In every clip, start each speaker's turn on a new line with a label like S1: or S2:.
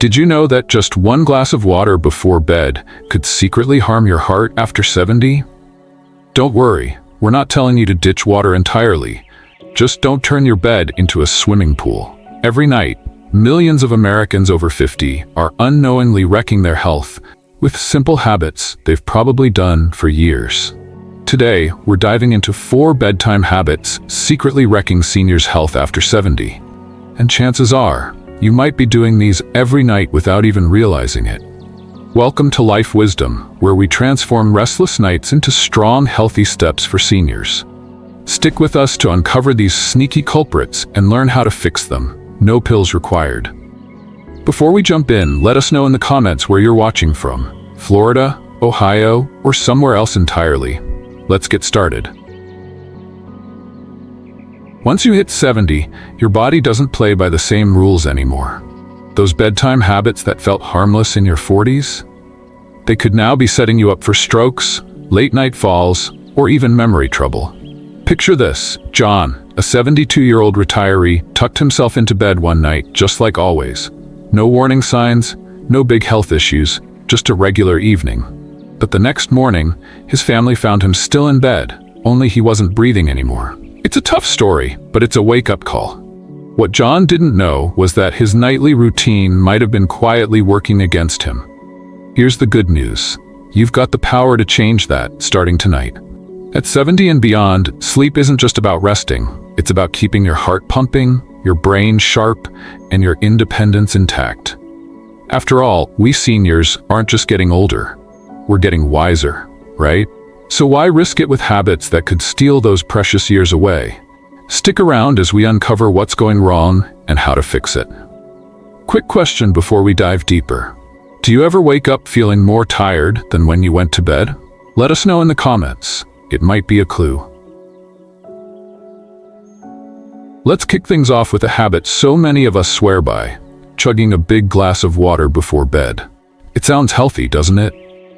S1: Did you know that just one glass of water before bed could secretly harm your heart after 70? Don't worry, we're not telling you to ditch water entirely. Just don't turn your bed into a swimming pool. Every night, millions of Americans over 50 are unknowingly wrecking their health with simple habits they've probably done for years. Today, we're diving into 4 bedtime habits secretly wrecking seniors' health after 70. And chances are, you might be doing these every night without even realizing it. Welcome to Life Wisdom, where we transform restless nights into strong, healthy steps for seniors. Stick with us to uncover these sneaky culprits and learn how to fix them. No pills required. Before we jump in, let us know in the comments where you're watching from. Florida, Ohio, or somewhere else entirely. Let's get started. Once you hit 70, your body doesn't play by the same rules anymore. Those bedtime habits that felt harmless in your 40s? They could now be setting you up for strokes, late-night falls, or even memory trouble. Picture this: John, a 72-year-old retiree, tucked himself into bed one night, just like always. No warning signs, no big health issues, just a regular evening. But the next morning, his family found him still in bed, only he wasn't breathing anymore. It's a tough story, but it's a wake-up call. What John didn't know was that his nightly routine might have been quietly working against him. Here's the good news. You've got the power to change that, starting tonight. At 70 and beyond, sleep isn't just about resting. It's about keeping your heart pumping, your brain sharp, and your independence intact. After all, we seniors aren't just getting older. We're getting wiser, right? So why risk it with habits that could steal those precious years away? Stick around as we uncover what's going wrong and how to fix it. Quick question before we dive deeper. Do you ever wake up feeling more tired than when you went to bed? Let us know in the comments. It might be a clue. Let's kick things off with a habit so many of us swear by: chugging a big glass of water before bed. It sounds healthy, doesn't it?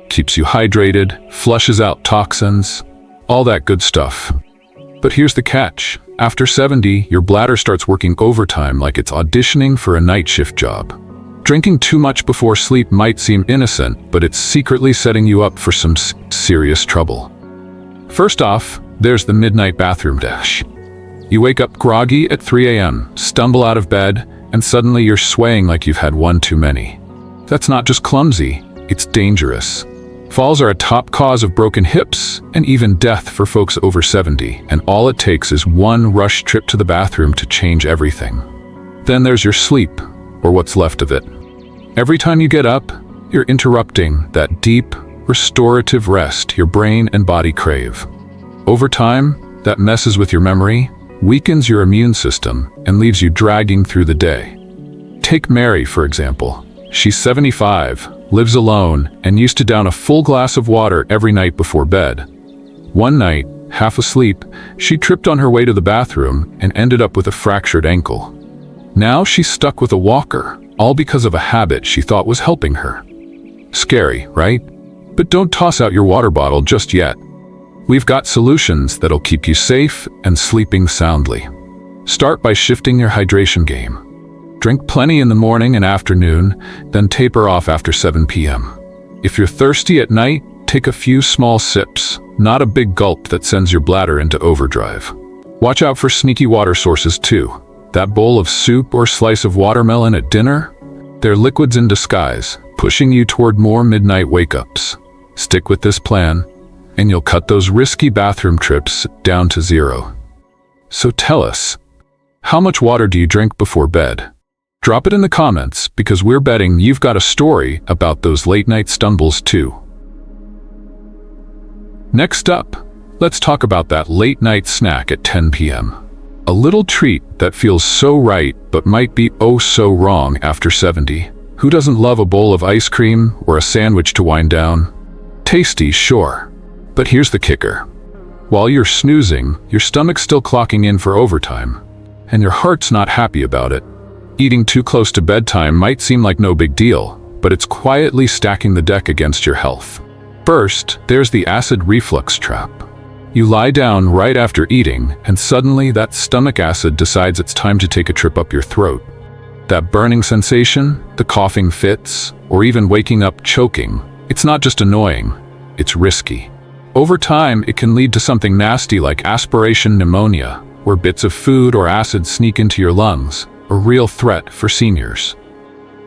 S1: Keeps you hydrated, flushes out toxins, all that good stuff. But here's the catch. After 70, your bladder starts working overtime like it's auditioning for a night shift job. Drinking too much before sleep might seem innocent, but it's secretly setting you up for some serious trouble. First off, there's the midnight bathroom dash. You wake up groggy at 3 a.m., stumble out of bed, and suddenly you're swaying like you've had one too many. That's not just clumsy, it's dangerous. Falls are a top cause of broken hips and even death for folks over 70, and all it takes is one rush trip to the bathroom to change everything. Then there's your sleep, or what's left of it. Every time you get up, you're interrupting that deep, restorative rest your brain and body crave. Over time, that messes with your memory, weakens your immune system, and leaves you dragging through the day. Take Mary, for example. She's 75, lives alone, and used to down a full glass of water every night before bed. One night, half asleep, she tripped on her way to the bathroom and ended up with a fractured ankle. Now she's stuck with a walker, all because of a habit she thought was helping her. Scary, right? But don't toss out your water bottle just yet. We've got solutions that'll keep you safe and sleeping soundly. Start by shifting your hydration game. Drink plenty in the morning and afternoon, then taper off after 7 p.m. If you're thirsty at night, take a few small sips, not a big gulp that sends your bladder into overdrive. Watch out for sneaky water sources too. That bowl of soup or slice of watermelon at dinner? They're liquids in disguise, pushing you toward more midnight wake-ups. Stick with this plan, and you'll cut those risky bathroom trips down to zero. So tell us, how much water do you drink before bed? Drop it in the comments, because we're betting you've got a story about those late-night stumbles too. Next up, let's talk about that late-night snack at 10 p.m. A little treat that feels so right but might be oh so wrong after 70. Who doesn't love a bowl of ice cream or a sandwich to wind down? Tasty, sure. But here's the kicker. While you're snoozing, your stomach's still clocking in for overtime, and your heart's not happy about it. Eating too close to bedtime might seem like no big deal, but it's quietly stacking the deck against your health. First, there's the acid reflux trap. You lie down right after eating, and suddenly that stomach acid decides it's time to take a trip up your throat. That burning sensation, the coughing fits, or even waking up choking, it's not just annoying, it's risky. Over time, it can lead to something nasty like aspiration pneumonia, where bits of food or acid sneak into your lungs, a real threat for seniors.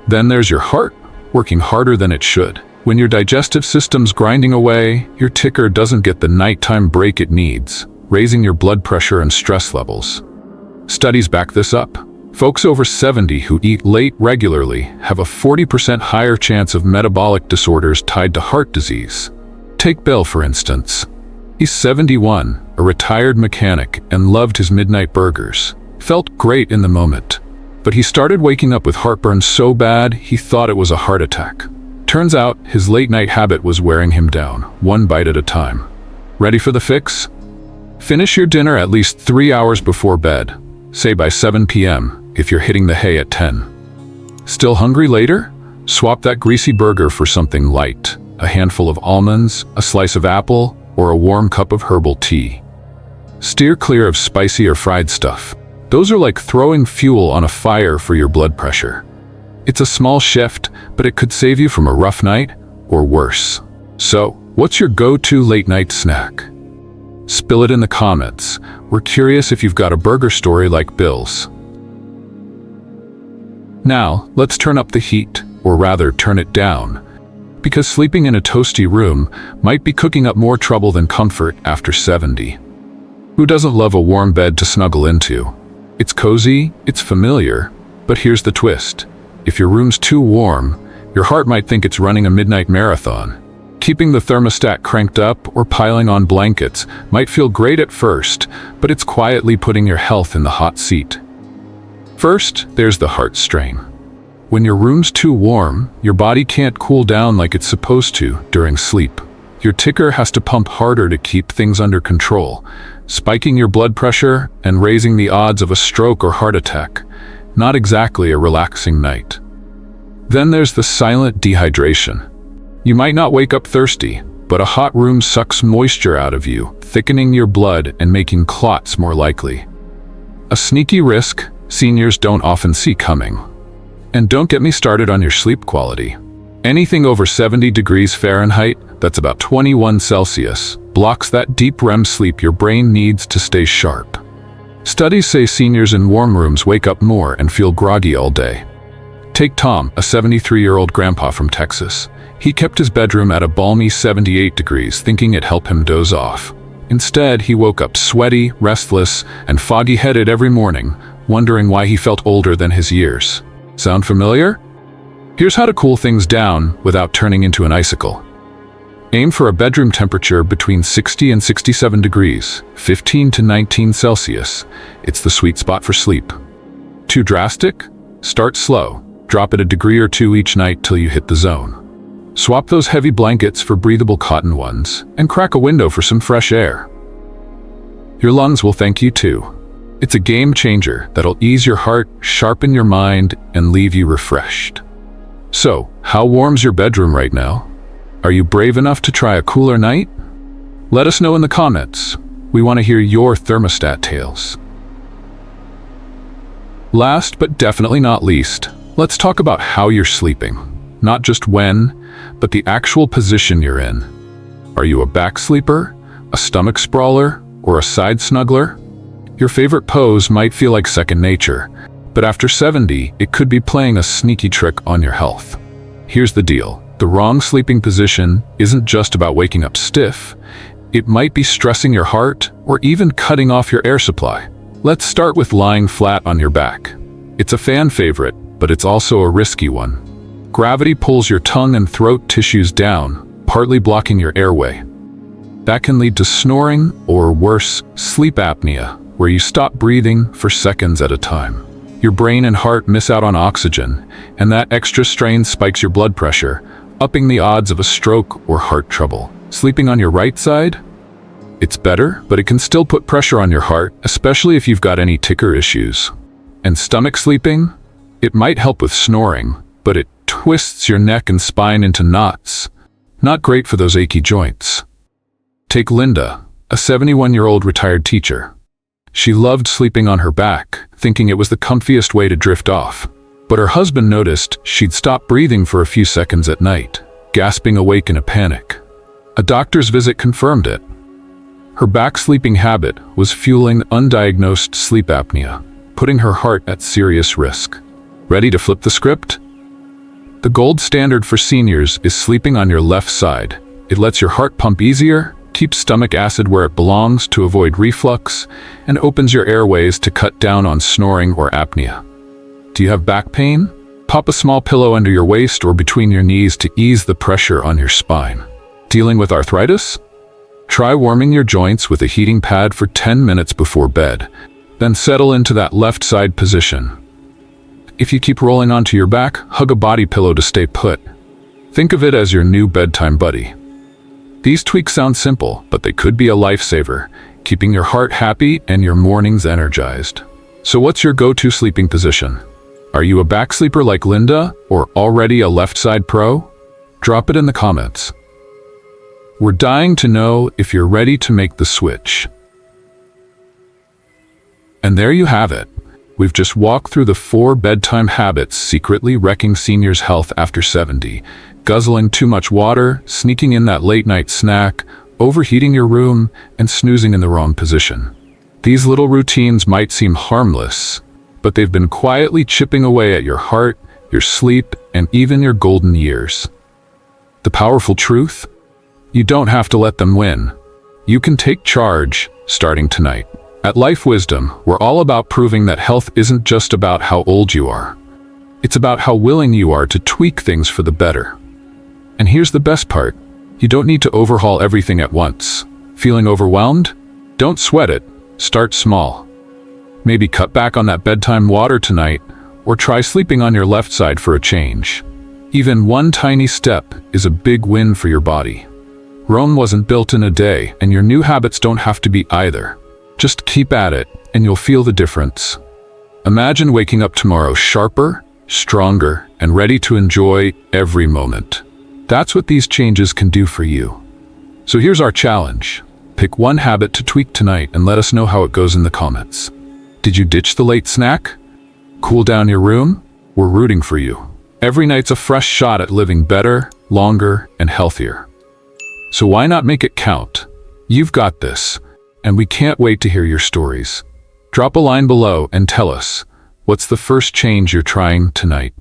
S1: Then there's your heart, working harder than it should. When your digestive system's grinding away, your ticker doesn't get the nighttime break it needs, raising your blood pressure and stress levels. Studies back this up. Folks over 70 who eat late regularly have a 40% higher chance of metabolic disorders tied to heart disease. Take Bill, for instance. He's 71, a retired mechanic, and loved his midnight burgers. Felt great in the moment. But he started waking up with heartburn so bad he thought it was a heart attack. Turns out his late-night habit was wearing him down, one bite at a time. Ready for the fix? Finish your dinner at least 3 hours before bed, say by 7 p.m. if you're hitting the hay at 10. Still hungry later? Swap that greasy burger for something light, a handful of almonds, a slice of apple, or a warm cup of herbal tea. Steer clear of spicy or fried stuff. Those are like throwing fuel on a fire for your blood pressure. It's a small shift, but it could save you from a rough night or worse. So, what's your go-to late-night snack? Spill it in the comments. We're curious if you've got a burger story like Bill's. Now, let's turn up the heat, or rather turn it down, because sleeping in a toasty room might be cooking up more trouble than comfort after 70. Who doesn't love a warm bed to snuggle into? It's cozy, it's familiar, but here's the twist. If your room's too warm, your heart might think it's running a midnight marathon. Keeping the thermostat cranked up or piling on blankets might feel great at first, but it's quietly putting your health in the hot seat. First, there's the heart strain. When your room's too warm, your body can't cool down like it's supposed to during sleep. Your ticker has to pump harder to keep things under control, spiking your blood pressure and raising the odds of a stroke or heart attack. Not exactly a relaxing night. Then there's the silent dehydration. You might not wake up thirsty, but a hot room sucks moisture out of you, thickening your blood and making clots more likely. A sneaky risk seniors don't often see coming. And don't get me started on your sleep quality. Anything over 70 degrees Fahrenheit, that's about 21 Celsius, blocks that deep REM sleep your brain needs to stay sharp. Studies say seniors in warm rooms wake up more and feel groggy all day. Take Tom, a 73-year-old grandpa from Texas. He kept his bedroom at a balmy 78 degrees, thinking it'd help him doze off. Instead, he woke up sweaty, restless, and foggy-headed every morning, wondering why he felt older than his years. Sound familiar? Here's how to cool things down without turning into an icicle. Aim for a bedroom temperature between 60 and 67 degrees, 15 to 19 Celsius. It's the sweet spot for sleep. Too drastic? Start slow. Drop it a degree or two each night till you hit the zone. Swap those heavy blankets for breathable cotton ones, and crack a window for some fresh air. Your lungs will thank you too. It's a game changer that'll ease your heart, sharpen your mind, and leave you refreshed. So, how warm's your bedroom right now? Are you brave enough to try a cooler night? Let us know in the comments. We want to hear your thermostat tales. Last but definitely not least, let's talk about how you're sleeping. Not just when, but the actual position you're in. Are you a back sleeper, a stomach sprawler, or a side snuggler? Your favorite pose might feel like second nature, but after 70, it could be playing a sneaky trick on your health. Here's the deal. The wrong sleeping position isn't just about waking up stiff. It might be stressing your heart or even cutting off your air supply. Let's start with lying flat on your back. It's a fan favorite, but it's also a risky one. Gravity pulls your tongue and throat tissues down, partly blocking your airway. That can lead to snoring or worse, sleep apnea, where you stop breathing for seconds at a time. Your brain and heart miss out on oxygen, and that extra strain spikes your blood pressure, upping the odds of a stroke or heart trouble. Sleeping on your right side? It's better, but it can still put pressure on your heart, especially if you've got any ticker issues. And stomach sleeping? It might help with snoring, but it twists your neck and spine into knots. Not great for those achy joints. Take Linda, a 71-year-old retired teacher. She loved sleeping on her back, thinking it was the comfiest way to drift off. But her husband noticed she'd stopped breathing for a few seconds at night, gasping awake in a panic. A doctor's visit confirmed it. Her back-sleeping habit was fueling undiagnosed sleep apnea, putting her heart at serious risk. Ready to flip the script? The gold standard for seniors is sleeping on your left side. It lets your heart pump easier, keeps stomach acid where it belongs to avoid reflux, and opens your airways to cut down on snoring or apnea. Do you have back pain? Pop a small pillow under your waist or between your knees to ease the pressure on your spine. Dealing with arthritis? Try warming your joints with a heating pad for 10 minutes before bed, then settle into that left side position. If you keep rolling onto your back, hug a body pillow to stay put. Think of it as your new bedtime buddy. These tweaks sound simple, but they could be a lifesaver, keeping your heart happy and your mornings energized. So what's your go-to sleeping position? Are you a back sleeper like Linda, or already a left side pro? Drop it in the comments. We're dying to know if you're ready to make the switch. And there you have it. We've just walked through the 4 bedtime habits secretly wrecking seniors' health after 70. Guzzling too much water, sneaking in that late-night snack, overheating your room, and snoozing in the wrong position. These little routines might seem harmless, but they've been quietly chipping away at your heart, your sleep, and even your golden years. The powerful truth? You don't have to let them win. You can take charge, starting tonight. At Life Wisdom, we're all about proving that health isn't just about how old you are. It's about how willing you are to tweak things for the better. And here's the best part. You don't need to overhaul everything at once. Feeling overwhelmed? Don't sweat it. Start small. Maybe cut back on that bedtime water tonight, or try sleeping on your left side for a change. Even one tiny step is a big win for your body. Rome wasn't built in a day, and your new habits don't have to be either. Just keep at it, and you'll feel the difference. Imagine waking up tomorrow sharper, stronger, and ready to enjoy every moment. That's what these changes can do for you. So here's our challenge. Pick one habit to tweak tonight and let us know how it goes in the comments. Did you ditch the late snack? Cool down your room? We're rooting for you. Every night's a fresh shot at living better, longer, and healthier. So why not make it count? You've got this, and we can't wait to hear your stories. Drop a line below and tell us, what's the first change you're trying tonight?